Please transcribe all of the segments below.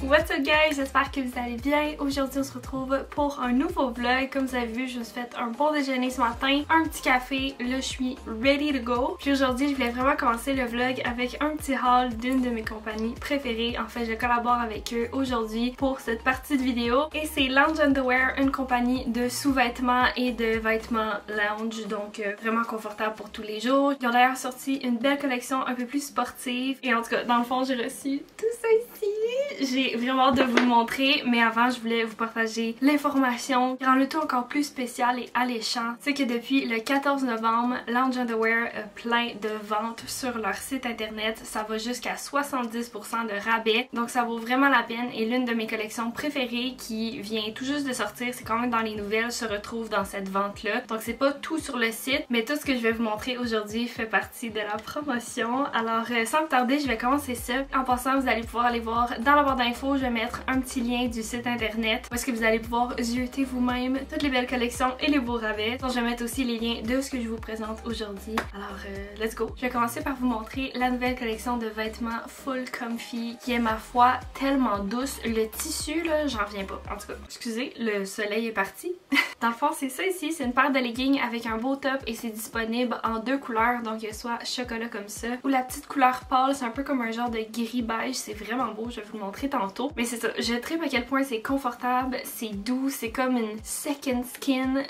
What's up guys, j'espère que vous allez bien. Aujourd'hui on se retrouve pour un nouveau vlog. Comme vous avez vu, je me suis fait un bon déjeuner ce matin, un petit café, là je suis ready to go. Puis aujourd'hui je voulais vraiment commencer le vlog avec un petit haul d'une de mes compagnies préférées. En fait je collabore avec eux aujourd'hui pour cette partie de vidéo et c'est Lounge Underwear, une compagnie de sous-vêtements et de vêtements lounge, donc vraiment confortable pour tous les jours. Ils ont d'ailleurs sorti une belle collection un peu plus sportive et en tout cas dans le fond j'ai reçu tout ça ici. J'ai vraiment hâte de vous le montrer, mais avant je voulais vous partager l'information qui rend le tout encore plus spécial et alléchant. C'est que depuis le 14 novembre, Lounge Underwear a plein de ventes sur leur site internet. Ça va jusqu'à 70% de rabais, donc ça vaut vraiment la peine et l'une de mes collections préférées qui vient tout juste de sortir, c'est quand même dans les nouvelles, se retrouve dans cette vente-là. Donc c'est pas tout sur le site, mais tout ce que je vais vous montrer aujourd'hui fait partie de la promotion. Alors sans tarder, je vais commencer ça. En passant, vous allez pouvoir aller voir dans la barre d'infos, je vais mettre un petit lien du site internet où est-ce que vous allez pouvoir zioter vous-même toutes les belles collections et les beaux rabais. Donc je vais mettre aussi les liens de ce que je vous présente aujourd'hui. Alors let's go! Je vais commencer par vous montrer la nouvelle collection de vêtements full comfy qui est ma foi tellement douce. Le tissu là, j'en reviens pas. En tout cas, excusez, le soleil est parti. Dans le fond, c'est ça ici, c'est une paire de leggings avec un beau top et c'est disponible en deux couleurs, donc il y a soit chocolat comme ça ou la petite couleur pâle, c'est un peu comme un genre de gris beige, c'est vraiment beau, je vais vous le montrer tantôt. Mais c'est ça, je tripe à quel point c'est confortable, c'est doux, c'est comme une second skin,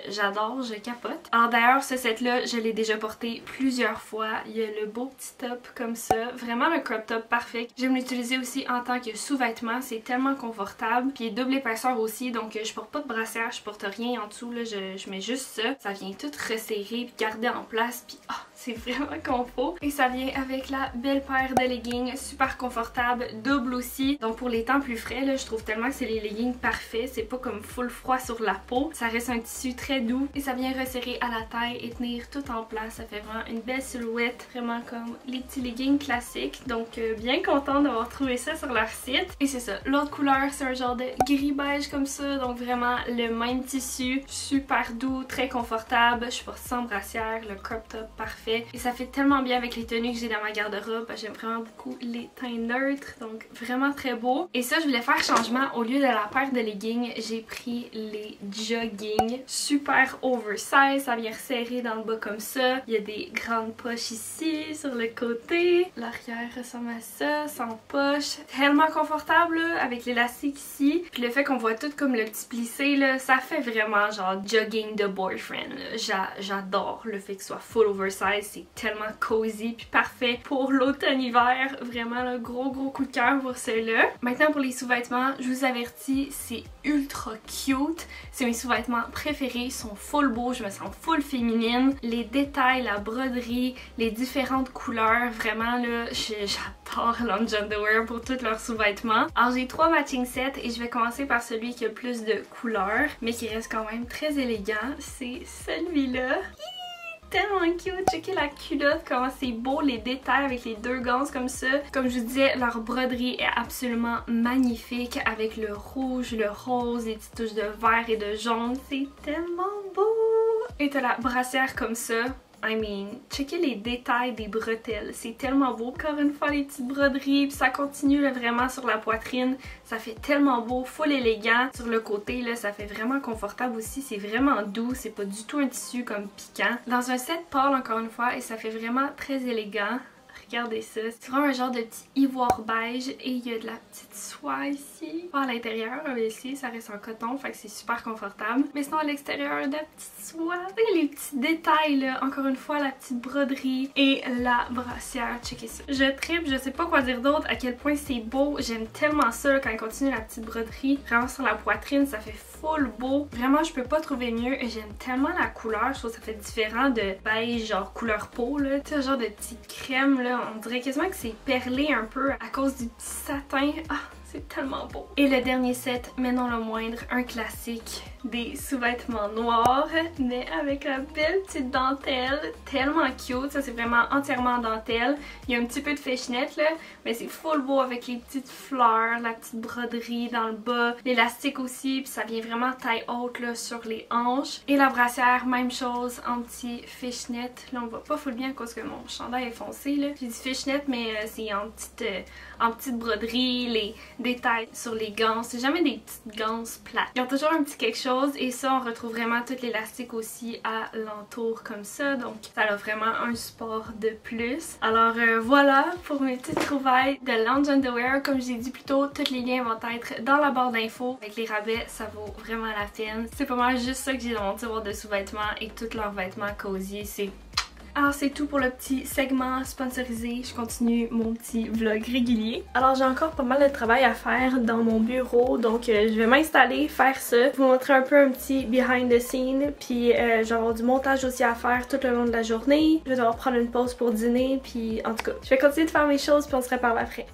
j'adore, je capote. Alors d'ailleurs, ce set là, je l'ai déjà porté plusieurs fois, il y a le beau petit top comme ça, vraiment le crop top parfait. J'aime l'utiliser aussi en tant que sous-vêtement, c'est tellement confortable, puis il est double épaisseur aussi, donc je porte pas de brassière, je porte rien en dessous, là, je mets juste ça. Ça vient tout resserrer puis garder en place puis oh, c'est vraiment confort. Et ça vient avec la belle paire de leggings super confortable, double aussi. Donc pour les temps plus frais, là, je trouve tellement que c'est les leggings parfaits. C'est pas comme full froid sur la peau. Ça reste un tissu très doux et ça vient resserrer à la taille et tenir tout en place. Ça fait vraiment une belle silhouette, vraiment comme les petits leggings classiques. Donc bien contente d'avoir trouvé ça sur leur site. Et c'est ça, l'autre couleur c'est un genre de gris beige comme ça. Donc vraiment le même tissu, super doux, très confortable. Je porte sans brassière, le crop top parfait. Et ça fait tellement bien avec les tenues que j'ai dans ma garde-robe. J'aime vraiment beaucoup les teints neutres, donc vraiment très beau. Et ça, je voulais faire changement. Au lieu de la paire de leggings, j'ai pris les jogging super oversize. Ça vient resserrer dans le bas comme ça. Il y a des grandes poches ici, sur le côté. L'arrière ressemble à ça, sans poche. Tellement confortable là, avec l'élastique ici. Puis le fait qu'on voit tout comme le petit plissé, là, ça fait vraiment genre jogging de boyfriend. J'adore le fait que ce soit full oversize, c'est tellement cozy puis parfait pour l'automne-hiver. Vraiment le gros coup de cœur pour ceux-là. Maintenant pour les sous-vêtements, je vous avertis, c'est ultra cute. C'est mes sous-vêtements préférés, ils sont full beaux, je me sens full féminine. Les détails, la broderie, les différentes couleurs, vraiment là, j'adore Lounge Underwear pour tous leurs sous-vêtements. Alors j'ai 3 matching sets et je vais commencer par celui qui a plus de couleurs, mais qui reste quand même très élégant. C'est celui-là. Tellement cute, checkez la culotte, comment c'est beau, les détails avec les deux ganses comme ça. Comme je vous disais, leur broderie est absolument magnifique avec le rouge, le rose, les petites touches de vert et de jaune. C'est tellement beau! Et t'as la brassière comme ça. I mean, checkez les détails des bretelles, c'est tellement beau. Encore une fois, les petites broderies, puis ça continue là, vraiment sur la poitrine. Ça fait tellement beau, full élégant. Sur le côté, là, ça fait vraiment confortable aussi. C'est vraiment doux, c'est pas du tout un tissu comme piquant. Dans un set pâle, encore une fois, et ça fait vraiment très élégant. Regardez ça, c'est vraiment un genre de petit ivoire beige et il y a de la petite soie ici. Pas à l'intérieur, ici ça reste en coton, fait que c'est super confortable. Mais sinon à l'extérieur, de la petite soie. Et les petits détails là, encore une fois la petite broderie et la brassière, checkez ça. Je tripe, je sais pas quoi dire d'autre, à quel point c'est beau. J'aime tellement ça là, quand il continue la petite broderie. Vraiment sur la poitrine, ça fait full beau. Vraiment je peux pas trouver mieux et j'aime tellement la couleur, je trouve que ça fait différent de beige genre couleur peau là. Tu sais, genre de petit crème là. On dirait quasiment que c'est perlé un peu à cause du petit satin. Ah, c'est tellement beau. Et le dernier set, mais non le moindre, un classique, des sous-vêtements noirs, mais avec la belle petite dentelle, tellement cute. Ça c'est vraiment entièrement en dentelle. Il y a un petit peu de fishnet là, mais c'est full beau avec les petites fleurs, la petite broderie dans le bas, l'élastique aussi, puis ça vient vraiment taille haute là sur les hanches. Et la brassière, même chose, en petit fishnet. Là on voit pas full bien à cause que mon chandail est foncé là. J'ai dit fishnet mais c'est en petite broderie, détails sur les gants. C'est jamais des petites ganses plates. Ils ont toujours un petit quelque chose et ça on retrouve vraiment tout l'élastique aussi à l'entour comme ça. Donc ça a vraiment un support de plus. Alors voilà pour mes petites trouvailles de lounge underwear. Comme je l'ai dit plus tôt, tous les liens vont être dans la barre d'infos. Avec les rabais, ça vaut vraiment la peine. C'est pas mal juste ça que j'ai dans mon tiroir de sous-vêtements et tous leurs vêtements cozy. Alors c'est tout pour le petit segment sponsorisé, je continue mon petit vlog régulier. Alors j'ai encore pas mal de travail à faire dans mon bureau, donc je vais m'installer, faire ça, vous montrer un peu un petit behind the scene, puis je vais avoir du montage aussi à faire tout le long de la journée. Je vais devoir prendre une pause pour dîner, puis en tout cas, je vais continuer de faire mes choses puis on se reparle après.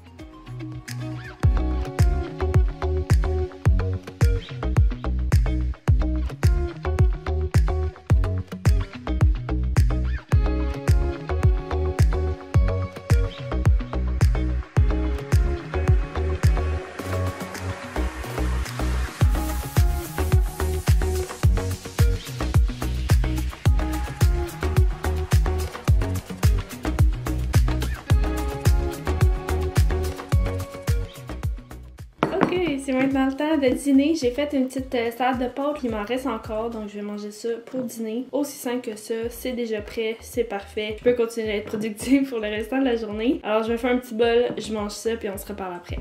C'est maintenant le temps de dîner. J'ai fait une petite salade de pâtes, il m'en reste encore, donc je vais manger ça pour dîner. Aussi simple que ça, c'est déjà prêt, c'est parfait. Je peux continuer à être productive pour le restant de la journée. Alors je vais faire un petit bol, je mange ça, puis on se reparle après.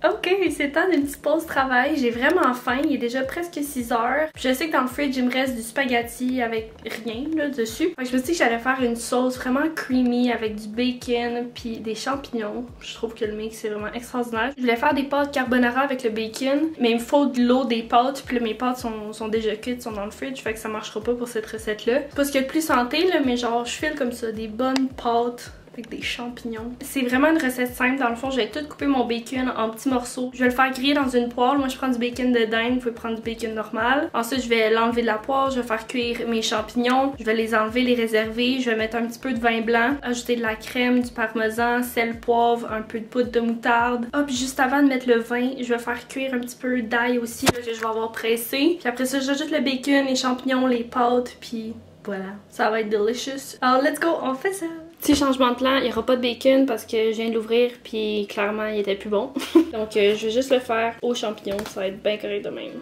Ok, c'est temps d'une petite pause travail. J'ai vraiment faim. Il est déjà presque 6 heures. Je sais que dans le fridge, il me reste du spaghetti avec rien là dessus. Donc, je me suis dit que j'allais faire une sauce vraiment creamy avec du bacon puis des champignons. Je trouve que le mix est vraiment extraordinaire. Je voulais faire des pâtes carbonara avec le bacon, mais il me faut de l'eau, des pâtes. Puis là, mes pâtes sont déjà cuites, sont dans le fridge. Fait que ça marchera pas pour cette recette-là. C'est pas ce qu'il y a de plus santé, là, mais genre, je file comme ça, des bonnes pâtes avec des champignons. C'est vraiment une recette simple. Dans le fond, je vais tout couper mon bacon en petits morceaux. Je vais le faire griller dans une poêle. Moi, je prends du bacon de dinde. Vous pouvez prendre du bacon normal. Ensuite, je vais l'enlever de la poêle. Je vais faire cuire mes champignons. Je vais les enlever, les réserver. Je vais mettre un petit peu de vin blanc, ajouter de la crème, du parmesan, sel, poivre, un peu de poudre de moutarde. Hop, juste avant de mettre le vin, je vais faire cuire un petit peu d'ail aussi là, que je vais avoir pressé. Puis après ça, j'ajoute le bacon, les champignons, les pâtes, puis voilà. Ça va être delicious. Alors, let's go, on fait ça! Petit changement de plan, il n'y aura pas de bacon parce que je viens de l'ouvrir puis clairement il était plus bon. Donc je vais juste le faire aux champignons, ça va être bien correct de même.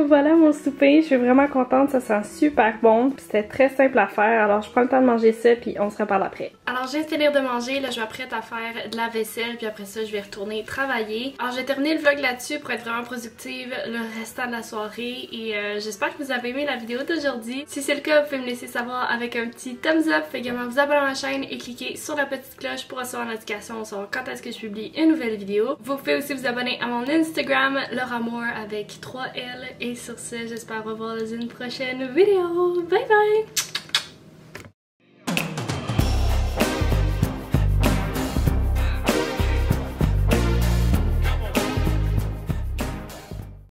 Voilà mon souper, je suis vraiment contente, ça sent super bon, puis c'était très simple à faire, alors je prends le temps de manger ça puis on se reparle après. Alors j'ai fini de manger, là je m'apprête à faire de la vaisselle puis après ça je vais retourner travailler. Alors je vais terminer le vlog là-dessus pour être vraiment productive le restant de la soirée et j'espère que vous avez aimé la vidéo d'aujourd'hui. Si c'est le cas, vous pouvez me laisser savoir avec un petit thumbs up, faites également vous abonner à ma chaîne et cliquer sur la petite cloche pour recevoir la notification sur quand est-ce que je publie une nouvelle vidéo. Vous pouvez aussi vous abonner à mon Instagram, Lauramour avec 3L et sur ce, j'espère vous revoir dans une prochaine vidéo. Bye bye!